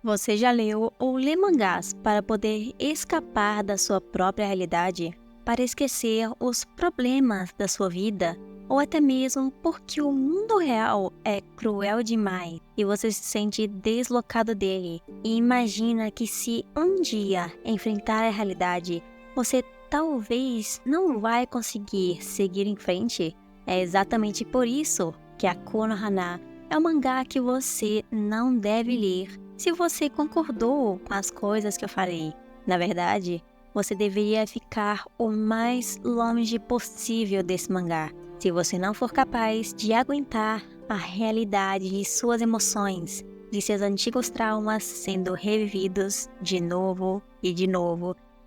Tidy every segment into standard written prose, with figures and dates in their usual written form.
Você já leu ou lê mangás para poder escapar da sua própria realidade? Para esquecer os problemas da sua vida? Ou até mesmo porque o mundo real é cruel demais e você se sente deslocado dele e imagina que se um dia enfrentar a realidade, você talvez não vai conseguir seguir em frente? É exatamente por isso que a Konohana é um mangá que você não deve ler se você concordou com as coisas que eu falei. Na verdade, você deveria ficar o mais longe possível desse mangá, se você não for capaz de aguentar a realidade de suas emoções, de seus antigos traumas sendo revividos de novo,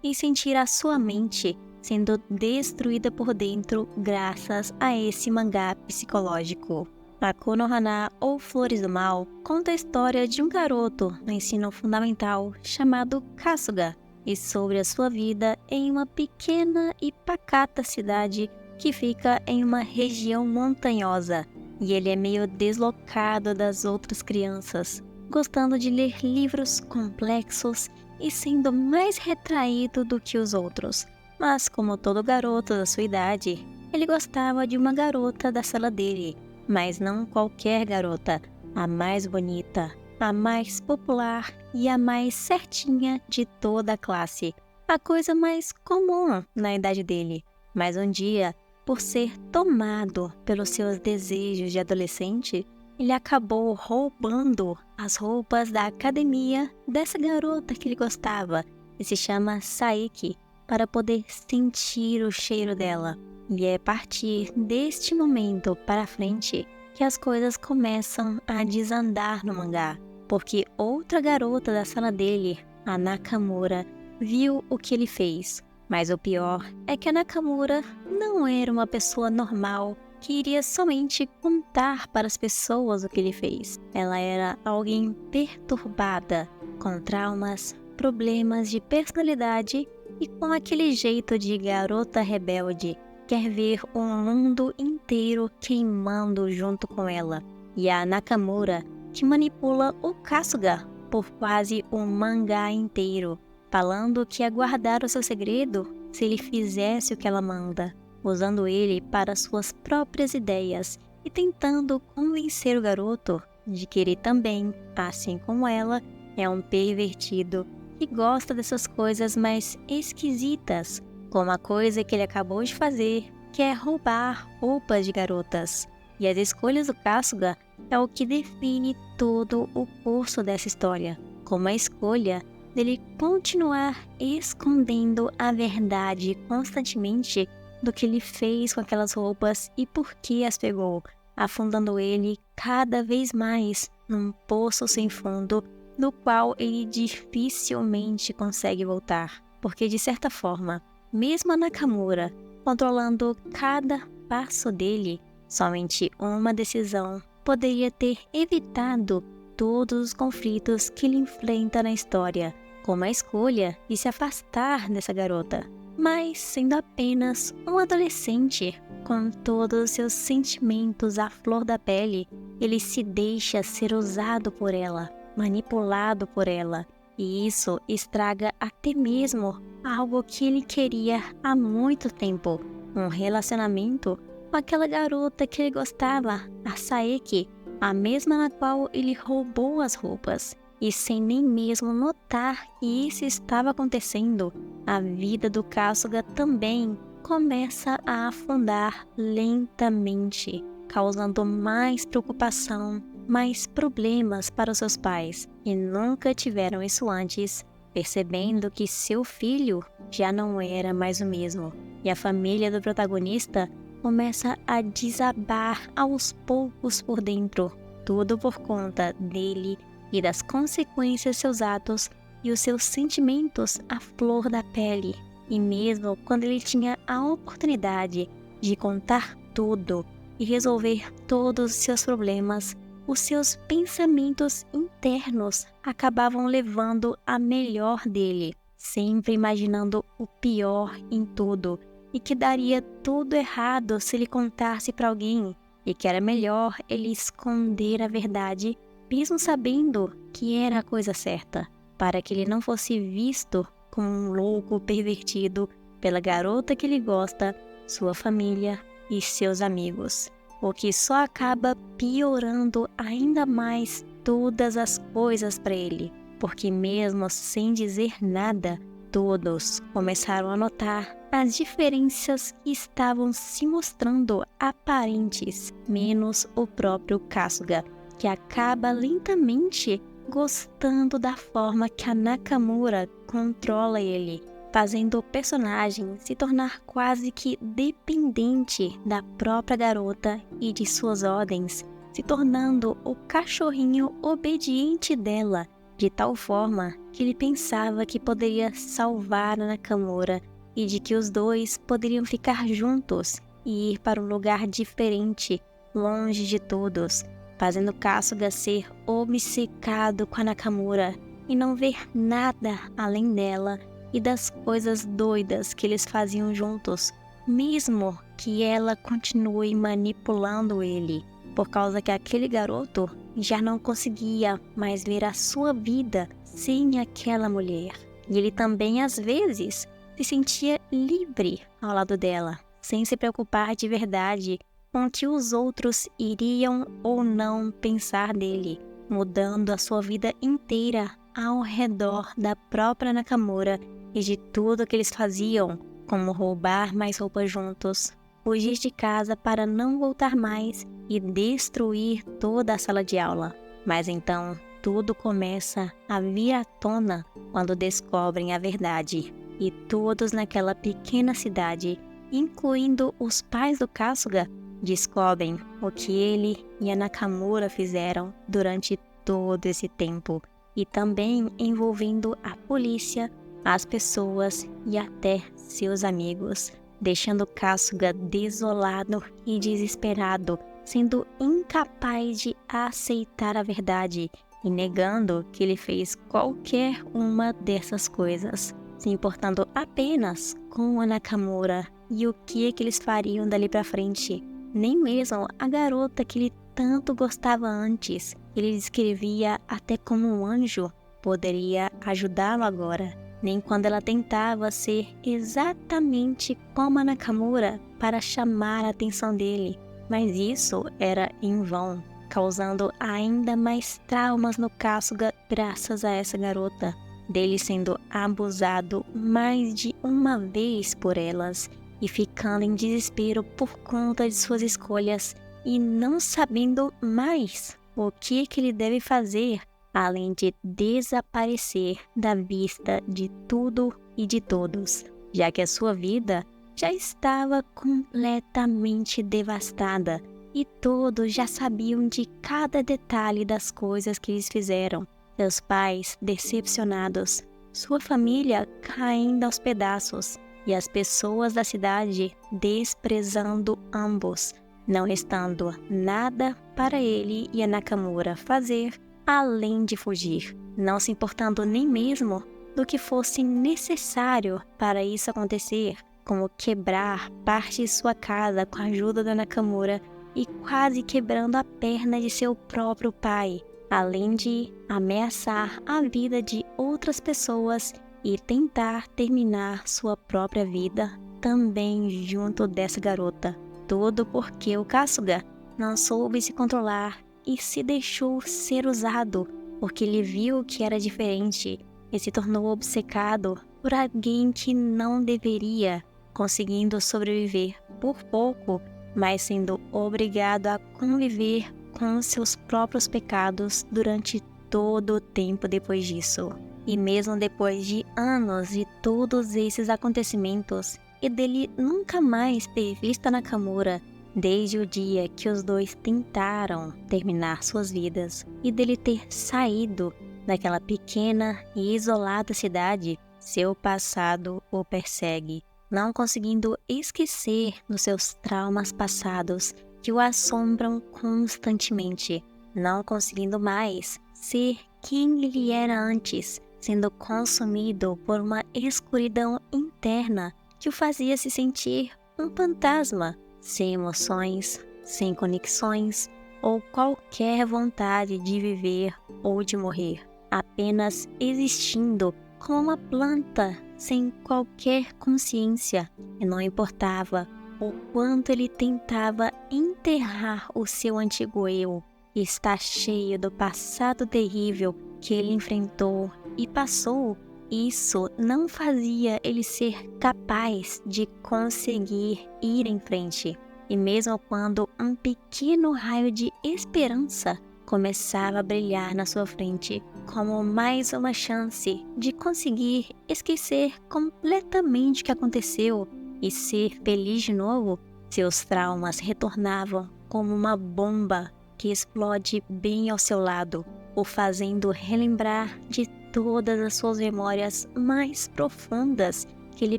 e sentir a sua mente sendo destruída por dentro graças a esse mangá psicológico. A Konohana, ou Flores do Mal, conta a história de um garoto no ensino fundamental chamado Kasuga e sobre a sua vida em uma pequena e pacata cidade que fica em uma região montanhosa. E ele é meio deslocado das outras crianças, gostando de ler livros complexos e sendo mais retraído do que os outros. Mas, como todo garoto da sua idade, ele gostava de uma garota da sala dele. Mas não qualquer garota, a mais bonita, a mais popular e a mais certinha de toda a classe. A coisa mais comum na idade dele. Mas um dia, por ser tomado pelos seus desejos de adolescente, ele acabou roubando as roupas da academia dessa garota que ele gostava, e se chama Saeki, para poder sentir o cheiro dela. E é a partir deste momento para frente que as coisas começam a desandar no mangá, porque outra garota da sala dele, a Nakamura, viu o que ele fez. Mas o pior é que a Nakamura não era uma pessoa normal que iria somente contar para as pessoas o que ele fez. Ela era alguém perturbada, com traumas, problemas de personalidade e com aquele jeito de garota rebelde. Quer ver o mundo inteiro queimando junto com ela. E a Nakamura, que manipula o Kasuga por quase um mangá inteiro, falando que ia guardar o seu segredo se ele fizesse o que ela manda, usando ele para suas próprias ideias e tentando convencer o garoto de que ele também, assim como ela, é um pervertido e gosta dessas coisas mais esquisitas, como a coisa que ele acabou de fazer, que é roubar roupas de garotas. E as escolhas do Kasuga é o que define todo o curso dessa história, como a escolha dele continuar escondendo a verdade constantemente do que ele fez com aquelas roupas e por que as pegou, afundando ele cada vez mais num poço sem fundo, do qual ele dificilmente consegue voltar, porque de certa forma, mesmo a Nakamura controlando cada passo dele, somente uma decisão poderia ter evitado todos os conflitos que ele enfrenta na história, como a escolha de se afastar dessa garota. Mas, sendo apenas um adolescente, com todos os seus sentimentos à flor da pele, ele se deixa ser usado por ela, manipulado por ela, e isso estraga até mesmo algo que ele queria há muito tempo, um relacionamento com aquela garota que ele gostava, a Saeki, a mesma na qual ele roubou as roupas. E sem nem mesmo notar que isso estava acontecendo, a vida do Kasuga também começa a afundar lentamente, causando mais preocupação, mais problemas para os seus pais, que nunca tiveram isso antes, percebendo que seu filho já não era mais o mesmo. E a família do protagonista começa a desabar aos poucos por dentro, tudo por conta dele e das consequências de seus atos e os seus sentimentos à flor da pele. E mesmo quando ele tinha a oportunidade de contar tudo e resolver todos os seus problemas, os seus pensamentos internos acabavam levando a melhor dele, sempre imaginando o pior em tudo e que daria tudo errado se ele contasse para alguém e que era melhor ele esconder a verdade mesmo sabendo que era a coisa certa, para que ele não fosse visto como um louco pervertido pela garota que ele gosta, sua família e seus amigos, o que só acaba piorando ainda mais todas as coisas para ele, porque mesmo sem dizer nada, todos começaram a notar as diferenças que estavam se mostrando aparentes, menos o próprio Kasuga, que acaba lentamente gostando da forma que a Nakamura controla ele, fazendo o personagem se tornar quase que dependente da própria garota e de suas ordens, se tornando o cachorrinho obediente dela, de tal forma que ele pensava que poderia salvar a Nakamura e de que os dois poderiam ficar juntos e ir para um lugar diferente, longe de todos, fazendo Kasuga ser obcecado com a Nakamura e não ver nada além dela e das coisas doidas que eles faziam juntos, mesmo que ela continue manipulando ele, por causa que aquele garoto já não conseguia mais ver a sua vida sem aquela mulher. E ele também, às vezes, se sentia livre ao lado dela, sem se preocupar de verdade com o que os outros iriam ou não pensar dele, mudando a sua vida inteira ao redor da própria Nakamura e de tudo que eles faziam, como roubar mais roupas juntos, fugir de casa para não voltar mais e destruir toda a sala de aula. Mas então tudo começa a vir à tona quando descobrem a verdade, e todos naquela pequena cidade, incluindo os pais do Kasuga, descobrem o que ele e a Nakamura fizeram durante todo esse tempo, e também envolvendo a polícia, as pessoas e até seus amigos, deixando Kasuga desolado e desesperado, sendo incapaz de aceitar a verdade e negando que ele fez qualquer uma dessas coisas, se importando apenas com a Nakamura e o que eles fariam dali pra frente. Nem mesmo a garota que ele tanto gostava antes, ele descrevia até como um anjo, poderia ajudá-lo agora, nem quando ela tentava ser exatamente como a Nakamura para chamar a atenção dele, mas isso era em vão, causando ainda mais traumas no Kasuga graças a essa garota, dele sendo abusado mais de uma vez por elas e ficando em desespero por conta de suas escolhas e não sabendo mais o que ele deve fazer, além de desaparecer da vista de tudo e de todos, já que a sua vida já estava completamente devastada e todos já sabiam de cada detalhe das coisas que eles fizeram. Seus pais decepcionados, sua família caindo aos pedaços e as pessoas da cidade desprezando ambos, não restando nada para ele e a Nakamura fazer além de fugir, não se importando nem mesmo do que fosse necessário para isso acontecer, como quebrar parte de sua casa com a ajuda da Nakamura e quase quebrando a perna de seu próprio pai, além de ameaçar a vida de outras pessoas e tentar terminar sua própria vida também junto dessa garota. Tudo porque o Kasuga não soube se controlar e se deixou ser usado, porque ele viu que era diferente e se tornou obcecado por alguém que não deveria, conseguindo sobreviver por pouco, mas sendo obrigado a conviver com seus próprios pecados durante todo o tempo depois disso. E mesmo depois de anos de todos esses acontecimentos, e dele nunca mais ter visto a Nakamura, desde o dia que os dois tentaram terminar suas vidas, e dele ter saído daquela pequena e isolada cidade, seu passado o persegue, não conseguindo esquecer dos seus traumas passados que o assombram constantemente, não conseguindo mais ser quem ele era antes, sendo consumido por uma escuridão interna que o fazia se sentir um fantasma, sem emoções, sem conexões, ou qualquer vontade de viver ou de morrer, apenas existindo como uma planta sem qualquer consciência, e não importava o quanto ele tentava enterrar o seu antigo eu, que está cheio do passado terrível que ele enfrentou e passou. Isso não fazia ele ser capaz de conseguir ir em frente. E mesmo quando um pequeno raio de esperança começava a brilhar na sua frente, como mais uma chance de conseguir esquecer completamente o que aconteceu e ser feliz de novo, seus traumas retornavam como uma bomba que explode bem ao seu lado, o fazendo relembrar de todas as suas memórias mais profundas que ele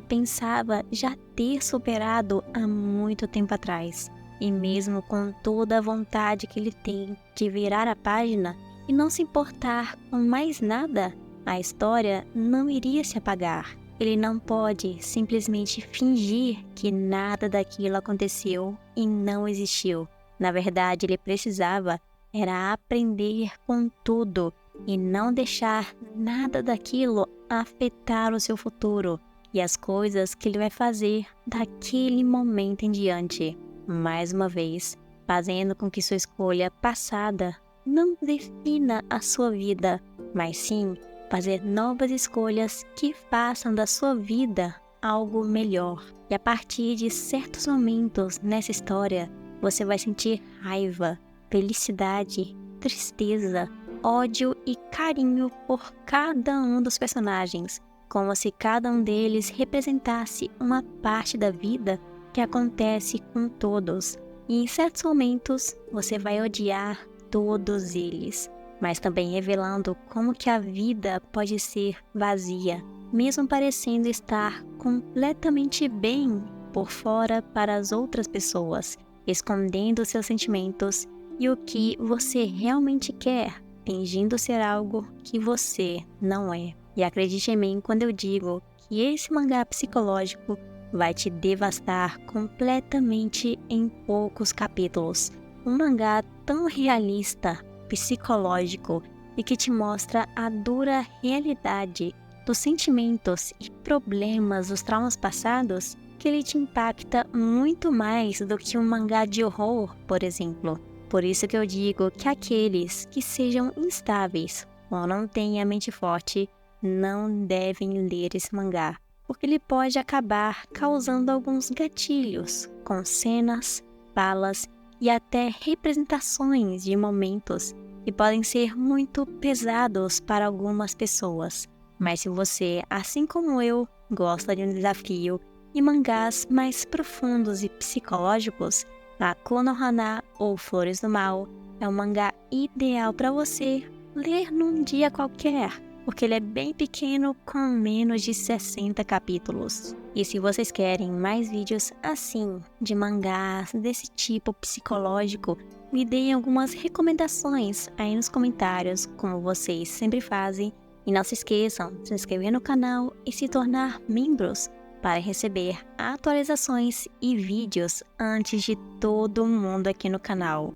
pensava já ter superado há muito tempo atrás. E mesmo com toda a vontade que ele tem de virar a página e não se importar com mais nada, a história não iria se apagar. Ele não pode simplesmente fingir que nada daquilo aconteceu e não existiu. Na verdade, ele precisava era aprender com tudo e não deixar nada daquilo afetar o seu futuro e as coisas que ele vai fazer daquele momento em diante. Mais uma vez, fazendo com que sua escolha passada não defina a sua vida, mas sim fazer novas escolhas que façam da sua vida algo melhor. E a partir de certos momentos nessa história, você vai sentir raiva, felicidade, tristeza, ódio e carinho por cada um dos personagens, como se cada um deles representasse uma parte da vida que acontece com todos. E em certos momentos, você vai odiar todos eles, mas também revelando como que a vida pode ser vazia, mesmo parecendo estar completamente bem por fora para as outras pessoas, escondendo seus sentimentos e o que você realmente quer, fingindo ser algo que você não é. E acredite em mim quando eu digo que esse mangá psicológico vai te devastar completamente em poucos capítulos. Um mangá tão realista, psicológico e que te mostra a dura realidade dos sentimentos e problemas dos traumas passados, que ele te impacta muito mais do que um mangá de horror, por exemplo. Por isso que eu digo que aqueles que sejam instáveis ou não têm a mente forte não devem ler esse mangá, porque ele pode acabar causando alguns gatilhos com cenas, falas e até representações de momentos que podem ser muito pesados para algumas pessoas. Mas se você, assim como eu, gosta de um desafio e mangás mais profundos e psicológicos, a Konohana ou Flores do Mal é um mangá ideal para você ler num dia qualquer, porque ele é bem pequeno com menos de 60 capítulos. E se vocês querem mais vídeos assim, de mangás desse tipo psicológico, me deem algumas recomendações aí nos comentários, como vocês sempre fazem. E não se esqueçam de se inscrever no canal e se tornar membros para receber atualizações e vídeos antes de todo mundo aqui no canal.